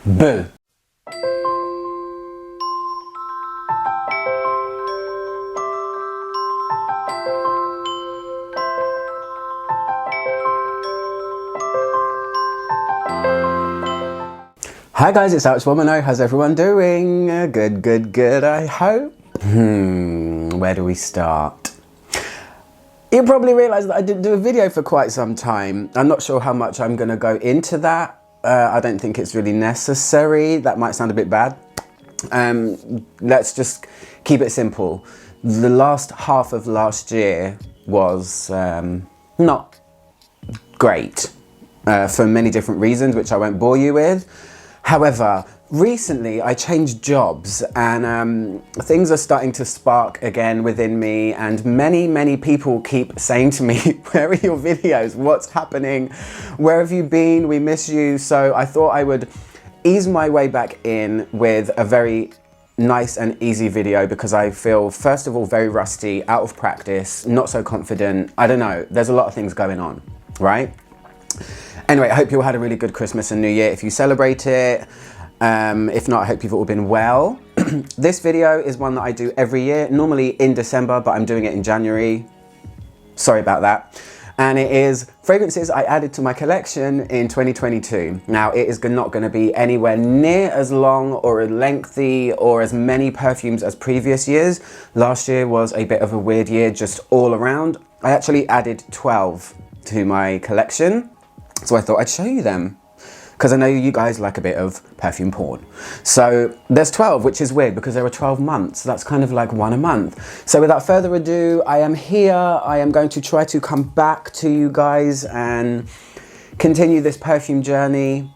Boo. Hi guys, it's ALCHEMY. How's everyone doing? Good, I hope. Where do we start? You probably realised that I didn't do a video for quite some time. I'm not sure how much I'm going to go into that. I don't think it's really necessary. That might sound a bit bad. Let's just keep it simple. The last half of last year was not great for many different reasons, which I won't bore you with. However, recently I changed jobs and things are starting to spark again within me, and many people keep saying to me, where are your videos? What's happening? Where have you been? We miss you. So I thought I would ease my way back in with a very nice and easy video, because I feel, first of all, very rusty, out of practice, not so confident. I don't know, there's a lot of things going on, right? Anyway, I hope you all had a really good Christmas and New Year if you celebrate it. If not, I hope you've all been well. This video is one that I do every year, normally in December, but I'm doing it in January. Sorry about that. And it is fragrances I added to my collection in 2022. Now, it is not going to be anywhere near as long or as lengthy or as many perfumes as previous years. Last year was a bit of a weird year just all around. I actually added 12 to my collection. So I thought I'd show you them, because I know you guys like a bit of perfume porn. So there's 12, which is weird because there are 12 months. That's kind of like one a month. So without further ado, I am here. I am going to try to come back to you guys and continue this perfume journey.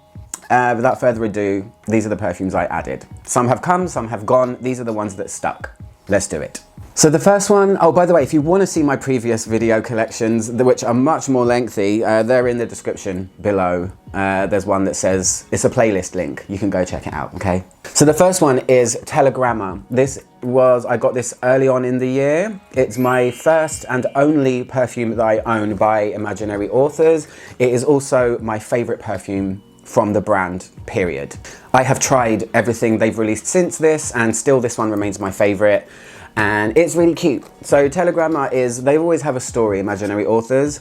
Without further ado, these are the perfumes I added. Some have come, some have gone. These are the ones that stuck. Let's do it. So the first one, oh, by the way, if you want to see my previous video collections, which are much more lengthy, they're in the description below. There's one that says, it's a playlist link. You can go check it out, okay? So the first one is Telegramma. I got this early on in the year. It's my first and only perfume that I own by Imaginary Authors. It is also my favorite perfume from the brand, period. I have tried everything they've released since this, and still this one remains my favorite. And it's really cute. So Telegramma they always have a story, Imaginary Authors.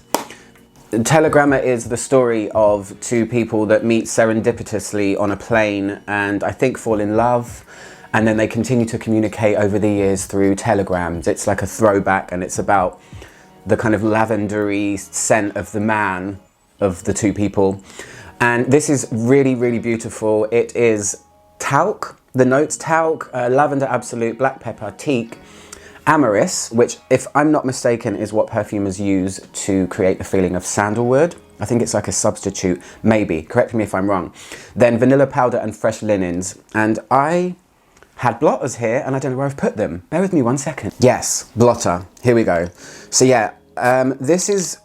Telegramma is the story of two people that meet serendipitously on a plane and I think fall in love. And then they continue to communicate over the years through telegrams. It's like a throwback, and it's about the kind of lavendery scent of the man of the two people. And this is really, really beautiful. It is talc. The notes: talc, lavender absolute, black pepper, teak, amyris, which, if I'm not mistaken, is what perfumers use to create the feeling of sandalwood. I think it's like a substitute, maybe. Correct me if I'm wrong. Then vanilla powder and fresh linens. And I had blotters here, and I don't know where I've put them. Bear with me 1 second. Yes, blotter. Here we go. So yeah, this is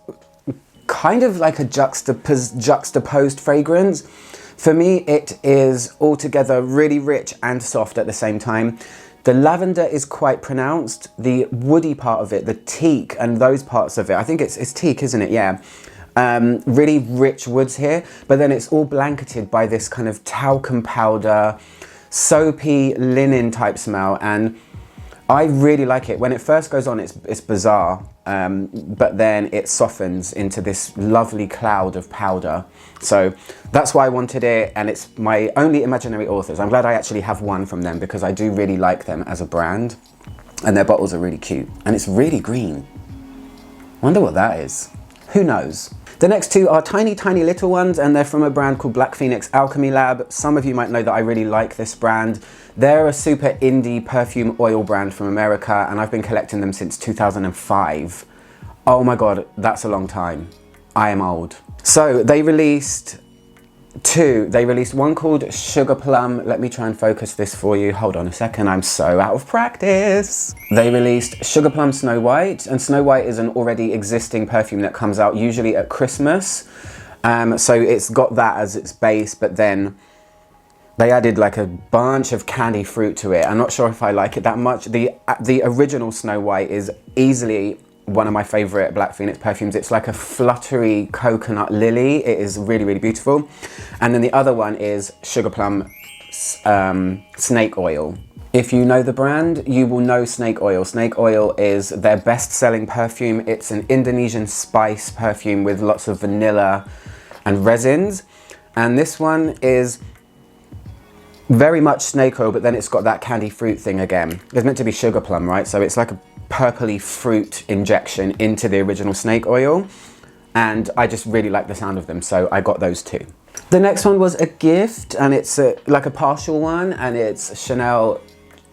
kind of like a juxtaposed fragrance. For me, it is altogether really rich and soft at the same time. The lavender is quite pronounced. The woody part of it, the teak and those parts of it, I think it's teak, isn't it? Yeah. Really rich woods here, but then it's all blanketed by this kind of talcum powder, soapy linen type smell, and I really like it. When it first goes on, it's bizarre, but then it softens into this lovely cloud of powder. So that's why I wanted it, and it's my only Imaginary Authors. I'm glad I actually have one from them, because I do really like them as a brand, and their bottles are really cute, and it's really green. Wonder what that is. Who knows? The next two are tiny little ones, and they're from a brand called Black Phoenix Alchemy Lab. Some of you might know that I really like this brand. They're a super indie perfume oil brand from America, and I've been collecting them since 2005. Oh my God, that's a long time. I am old. So they released two. They released one called Sugar Plum. Let me try and focus this for you. Hold on a second, I'm so out of practice. They released Sugar Plum Snow White, and Snow White is an already existing perfume that comes out usually at Christmas. So it's got that as its base, but then they added like a bunch of candy fruit to it. I'm not sure if I like it that much. The original Snow White is easily one of my favorite Black Phoenix perfumes. It's like a fluttery coconut lily. It is really, really beautiful. And then the other one is Sugar Plum Snake Oil. If you know the brand, you will know Snake Oil. Snake Oil is their best-selling perfume. It's an Indonesian spice perfume with lots of vanilla and resins. And this one is very much snake oil, but then it's got that candy fruit thing again. It's meant to be sugar plum, right? So it's like a purpley fruit injection into the original snake oil. And I just really like the sound of them, so I got those two. The next one was a gift, and it's like a partial one, and it's Chanel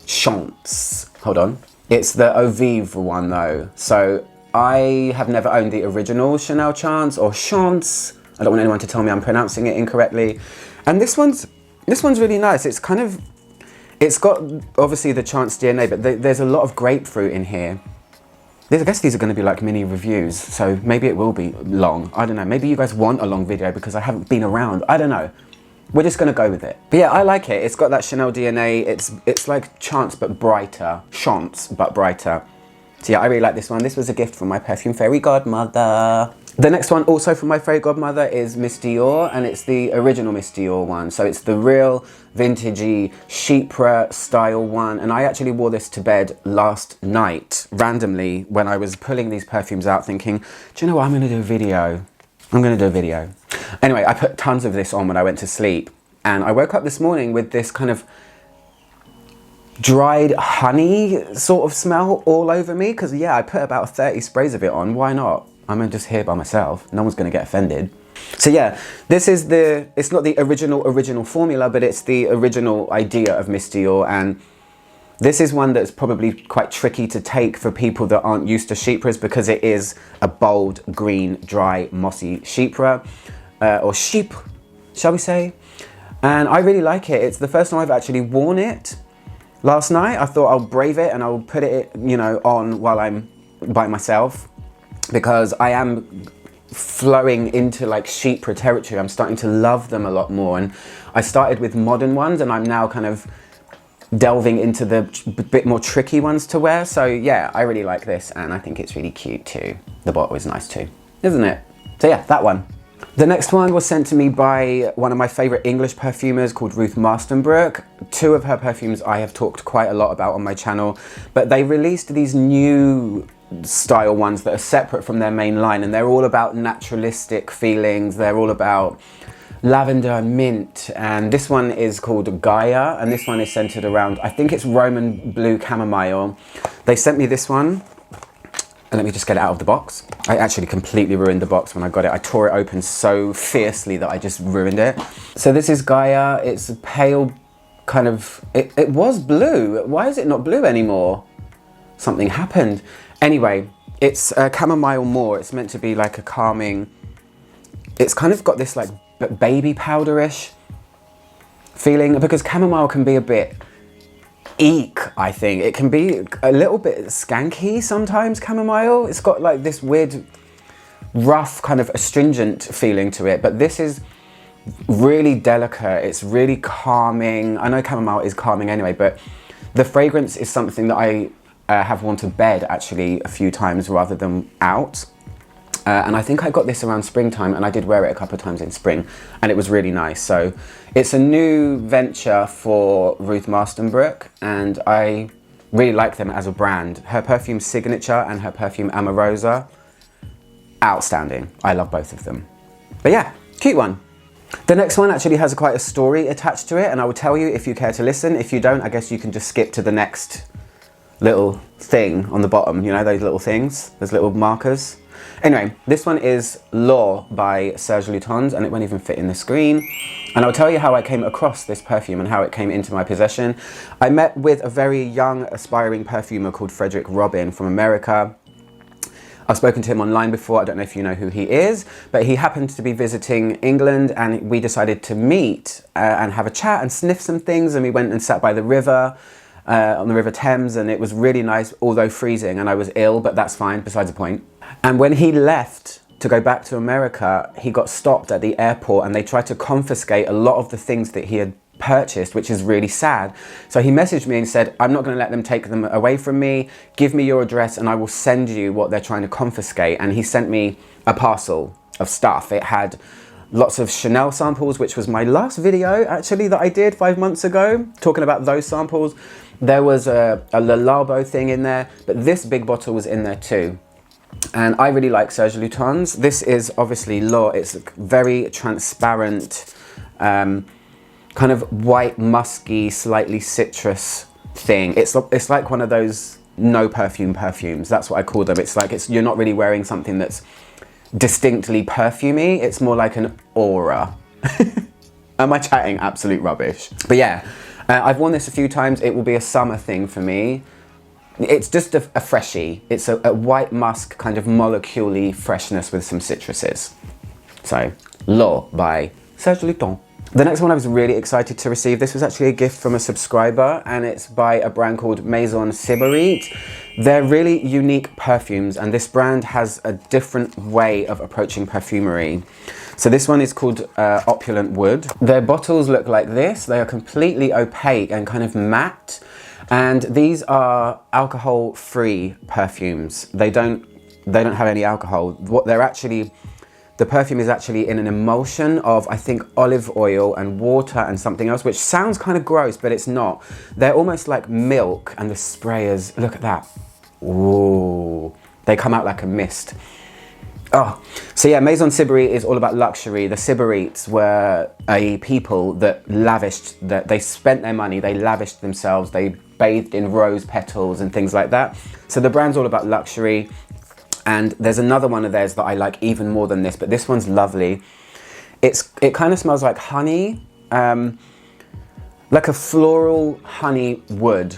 Chance. Hold on. It's the Vive one though. So I have never owned the original Chanel Chance or Chance. I don't want anyone to tell me I'm pronouncing it incorrectly. And this one's really nice. It's got obviously the Chance DNA, but there's a lot of grapefruit in here. I guess these are going to be like mini reviews, so maybe it will be long. I don't know. Maybe you guys want a long video because I haven't been around. I don't know. We're just going to go with it. But yeah, I like it. It's got that Chanel DNA. It's like Chance but brighter. Chance but brighter. So yeah, I really like this one. This was a gift from my perfume fairy godmother. The next one, also from my fairy godmother, is Miss Dior, and it's the original Miss Dior one. So it's the real vintagey Chypre style one, and I actually wore this to bed last night, randomly, when I was pulling these perfumes out thinking, do you know what, I'm gonna do a video. I'm gonna do a video. Anyway, I put tons of this on when I went to sleep, and I woke up this morning with this kind of dried honey sort of smell all over me, because yeah, I put about 30 sprays of it on. Why not? I'm just here by myself. No one's gonna get offended. So yeah, this is it's not the original formula, but it's the original idea of Miss Dior, and this is one that's probably quite tricky to take for people that aren't used to Chypres, because it is a bold, green, dry, mossy Chypre, or Chypre, shall we say? And I really like it. It's the first time I've actually worn it. Last night, I thought I'll brave it and I'll put it, you know, on while I'm by myself, because I am flowing into like Chypre territory. I'm starting to love them a lot more, and I started with modern ones and I'm now kind of delving into the bit more tricky ones to wear. So yeah, I really like this, and I think it's really cute too. The bottle is nice too, isn't it? So yeah, that one. The next one was sent to me by one of my favorite English perfumers called Ruth Mastenbroek. Two of her perfumes I have talked quite a lot about on my channel, but they released these new style ones that are separate from their main line, and they're all about naturalistic feelings. They're all about lavender and mint, and this one is called Gaia, and this one is centered around, I think it's Roman blue chamomile. They sent me this one, and let me just get it out of the box. I actually completely ruined the box when I got it. I tore it open so fiercely that I just ruined it. So this is Gaia. It's a pale kind of, it was blue. Why is it not blue anymore? Something happened. Anyway, it's chamomile more. It's meant to be like a calming, it's kind of got this like baby powderish feeling, because chamomile can be a bit eek, I think. It can be a little bit skanky sometimes, chamomile. It's got like this weird, rough, kind of astringent feeling to it, but this is really delicate. It's really calming. I know chamomile is calming anyway, but the fragrance is something that I have worn to bed actually a few times rather than out. And I think I got this around springtime, and I did wear it a couple of times in spring, and it was really nice. So it's a new venture for Ruth Mastenbroek, and I really like them as a brand. Her perfume Signature and her perfume Amorosa, outstanding. I love both of them. But yeah, cute one. The next one actually has quite a story attached to it, and I will tell you if you care to listen. If you don't, I guess you can just skip to the next little thing on the bottom, you know, those little things, those little markers. Anyway, this one is Law by Serge Lutens, and it won't even fit in the screen. And I'll tell you how I came across this perfume and how it came into my possession. I met with a very young, aspiring perfumer called Frederick Robin from America. I've spoken to him online before. I don't know if you know who he is, but he happened to be visiting England, and we decided to meet and have a chat and sniff some things, and we went and sat by the river, on the River Thames, and it was really nice, although freezing, and I was ill, but that's fine, besides the point. And when he left to go back to America, he got stopped at the airport, and they tried to confiscate a lot of the things that he had purchased, which is really sad. So he messaged me and said, I'm not going to let them take them away from me. Give me your address and I will send you what they're trying to confiscate. And he sent me a parcel of stuff. It had lots of Chanel samples, which was my last video actually that I did 5 months ago, talking about those samples. There was a Le Labo thing in there, but this big bottle was in there too. And I really like Serge Lutens. This is obviously Law. It's very transparent, kind of white, musky, slightly citrus thing. It's like one of those no perfume perfumes. That's what I call them. It's like you're not really wearing something that's distinctly perfumey. It's more like an aura. Am I chatting absolute rubbish? But yeah, I've worn this a few times. It will be a summer thing for me. It's just a freshie. It's a white musk kind of molecule-y freshness with some citruses. So, Law by Serge Lutens. The next one I was really excited to receive. This was actually a gift from a subscriber and it's by a brand called Maison Sybarite. They're really unique perfumes and this brand has a different way of approaching perfumery. So this one is called Opulent Wood. Their bottles look like this. They are completely opaque and kind of matte. And these are alcohol-free perfumes. They don't have any alcohol. The perfume is actually in an emulsion of, I think, olive oil and water and something else, which sounds kind of gross, but it's not. They're almost like milk, and the sprayers, look at that. Ooh, they come out like a mist. Oh, so yeah, Maison Sybarite is all about luxury. The Sybarites were a people that they spent their money, they lavished themselves, they bathed in rose petals and things like that. So the brand's all about luxury. And there's another one of theirs that I like even more than this, but this one's lovely. It kind of smells like honey, like a floral honey wood.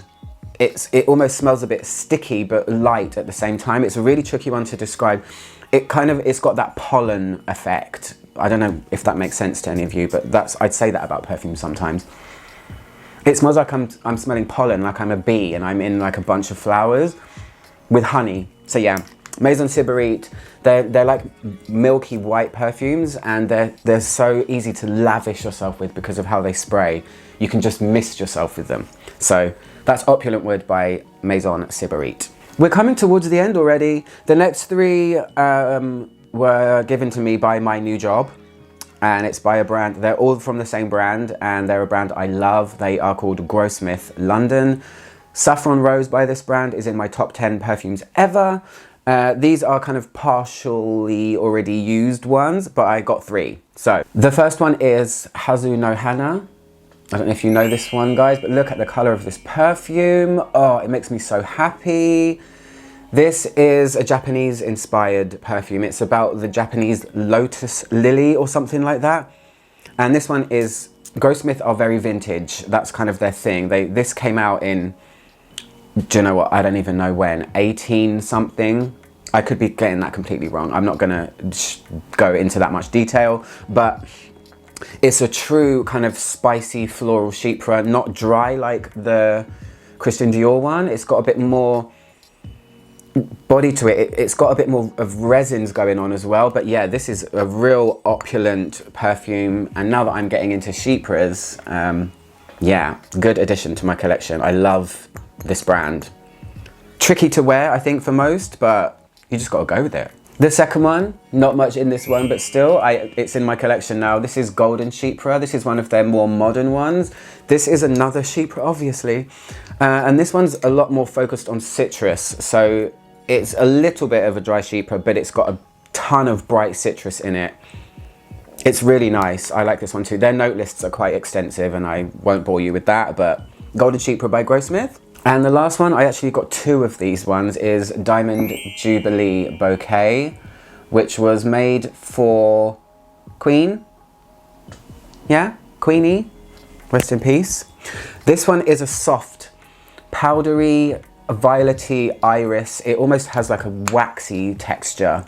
It almost smells a bit sticky but light at the same time. It's a really tricky one to describe. It's got that pollen effect. I don't know if that makes sense to any of you, but I'd say that about perfume sometimes. It smells like I'm smelling pollen, like I'm a bee and I'm in like a bunch of flowers with honey. So yeah, Maison Sybarite, they're like milky white perfumes and they're so easy to lavish yourself with because of how they spray. You can just mist yourself with them. So that's Opulent Wood by Maison Sybarite. We're coming towards the end already. The next three were given to me by my new job. And it's by a brand, they're all from the same brand and they're a brand I love. They are called Grossmith London. Saffron Rose by this brand is in my top 10 perfumes ever. These are kind of partially already used ones, but I got 3. So the first one is Hasu no Hana. I don't know if you know this one, guys, but look at the color of this perfume. Oh, it makes me so happy. This is a Japanese inspired perfume. It's about the Japanese lotus lily or something like that. And this one is, Grossmith are very vintage. That's kind of their thing. This came out in, do you know what? I don't even know when, 18 something. I could be getting that completely wrong. I'm not gonna go into that much detail, but it's a true kind of spicy floral Chypre, not dry like the Christian Dior one. It's got a bit more body to it. It's got a bit more of resins going on as well. But yeah, this is a real opulent perfume. And now that I'm getting into Chypres, yeah, good addition to my collection. I love this brand. Tricky to wear, I think, for most, but you just gotta go with it. The second one, not much in this one, but still, it's in my collection now. This is Golden Chypre. This is one of their more modern ones. This is another Chypre, obviously. And this one's a lot more focused on citrus. So it's a little bit of a dry Chypre, but it's got a ton of bright citrus in it. It's really nice. I like this one too. Their note lists are quite extensive and I won't bore you with that, but Golden Chypre by Grossmith. And the last one, I actually got 2 of these ones, is Diamond Jubilee Bouquet, which was made for Queen. Yeah, Queenie, rest in peace. This one is a soft, powdery, violety iris. It almost has like a waxy texture.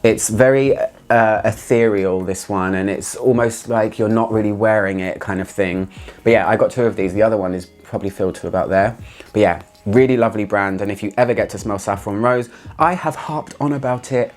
It's very ethereal, this one, and it's almost like you're not really wearing it kind of thing. But yeah, I got 2 of these. The other one is probably filled to about there. But yeah, really lovely brand. And if you ever get to smell Saffron Rose, I have harped on about it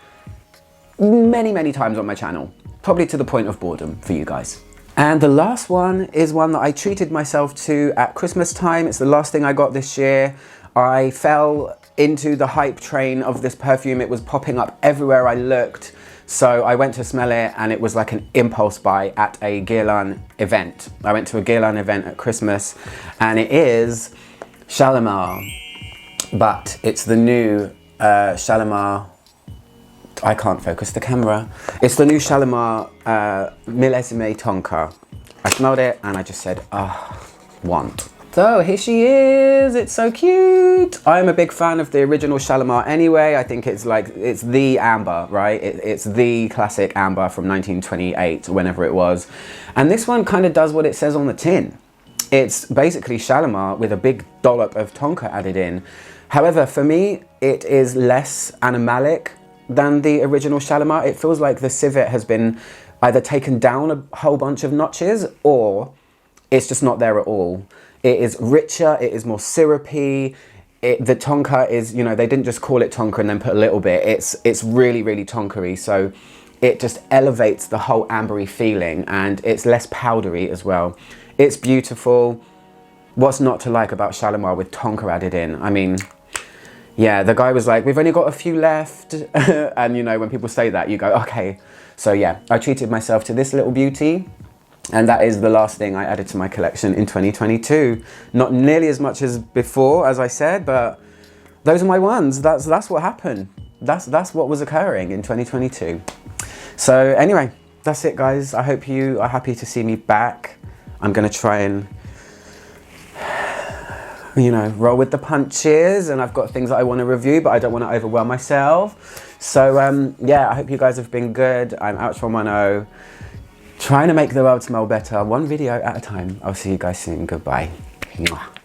many, many times on my channel, probably to the point of boredom for you guys. And the last one is one that I treated myself to at Christmas time. It's the last thing I got this year. I fell into the hype train of this perfume. It was popping up everywhere I looked. So I went to smell it and it was like an impulse buy at a Guerlain event. I went to a Guerlain event at Christmas and it is Shalimar, but it's the new Shalimar. I can't focus the camera. It's the new Shalimar Millesime Tonka. I smelled it and I just said, want. So here she is, it's so cute. I'm a big fan of the original Shalimar anyway. I think it's like, it's the amber, right? It's the classic amber from 1928, whenever it was. And this one kind of does what it says on the tin. It's basically Shalimar with a big dollop of Tonka added in. However, for me, it is less animalic than the original Shalimar. It feels like the civet has been either taken down a whole bunch of notches or it's just not there at all. It is richer, it is more syrupy. The Tonka is, you know, they didn't just call it Tonka and then put a little bit. It's really, really Tonka-y. So it just elevates the whole ambery feeling and it's less powdery as well. It's beautiful. What's not to like about Shalimar with Tonka added in? I mean, yeah, the guy was like, we've only got a few left. And you know, when people say that, you go, okay. So yeah, I treated myself to this little beauty. And that is the last thing I added to my collection in 2022. Not nearly as much as before, as I said, but those are my ones. That's what happened. That's what was occurring in 2022. So anyway, that's it, guys. I hope you are happy to see me back. I'm gonna try and, you know, roll with the punches, and I've got things that I want to review, but I don't want to overwhelm myself. So yeah, I hope you guys have been good. I'm Ouch110. Trying to make the world smell better, one video at a time. I'll see you guys soon. Goodbye. Mwah.